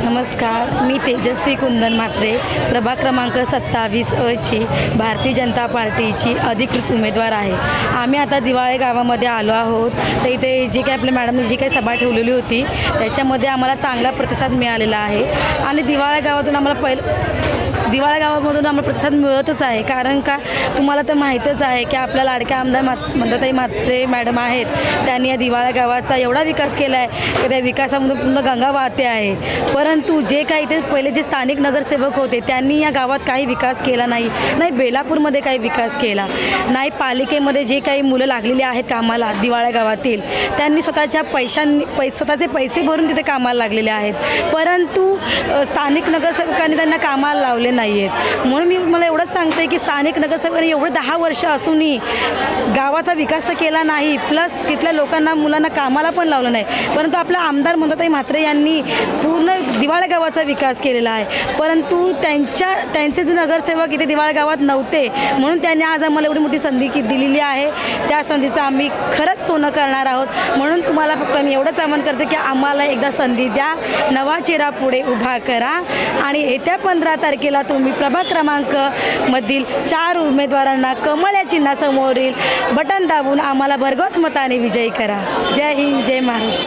नमस्कार, मी तेजस्वी कुंदन म्हात्रे, प्रभाग क्रमांक 27 ची भारतीय जनता पार्टीची अधिकृत उमेदवार आहे। आम्ही आता दिवाळे गावामध्ये आलो आहोत। तर इथे जी काही आपल्या मॅडमने जी काही सभा ठेवलेली होती त्याच्यामध्ये आम्हाला चांगला प्रतिसाद मिळालेला आहे आणि दिवाळे गावातून आम्हाला प्रतिसाद मिळतच आहे। कारण का तुम्हाला तर माहीतच आहे की आपल्या लाडक्या आमदार मंदाताई म्हात्रे मॅडम आहेत, त्यांनी या दिवाळे गावाचा एवढा विकास केला आहे की त्या विकासामधून पूर्ण गंगा वाहते आहे। परंतु जे काही ते पहिले जे स्थानिक नगरसेवक होते त्यांनी या गावात काही विकास केला नाही, नाही बेलापूरमध्ये काही विकास केला नाही, पालिकेमध्ये जे काही मुलं लागलेली आहेत कामाला दिवाळे गावातील त्यांनी स्वतःच्या स्वतःचे पैसे भरून तिथे कामाला लागलेले आहेत, परंतु स्थानिक नगरसेवकांनी त्यांना कामाला लावले नाही आहेत। म्हणून मी मला एवढंच सांगते की स्थानिक नगरसेवकांनी एवढे 10 वर्ष असूनही गावाचा विकास केला नाही, प्लस तिथल्या लोकांना मुलांना कामाला पण लावलं नाही। परंतु आपला आमदार मंदाताई म्हात्रे यांनी पूर्ण दिवाळे गावाचा विकास केलेला आहे, परंतु त्यांचे जे नगरसेवक इथे दिवाळे गावात नव्हते म्हणून त्यांनी आज आम्हाला एवढी मोठी संधी दिलेली आहे। त्या संधीचं आम्ही खरंच सोनं करणार आहोत। म्हणून तुम्हाला फक्त मी एवढंच आवाहन करते की आम्हाला एकदा संधी द्या, नवा चेहरा पुढे उभा करा आणि येत्या 15 तारखेला तुम्ही प्रभाग क्रमांक मधील 4 उमेदवारांना कमळ या चिन्हासमोरील बटन दाबून आम्हाला भरघोस मताने विजयी करा। जय हिंद, जय महाराष्ट्र।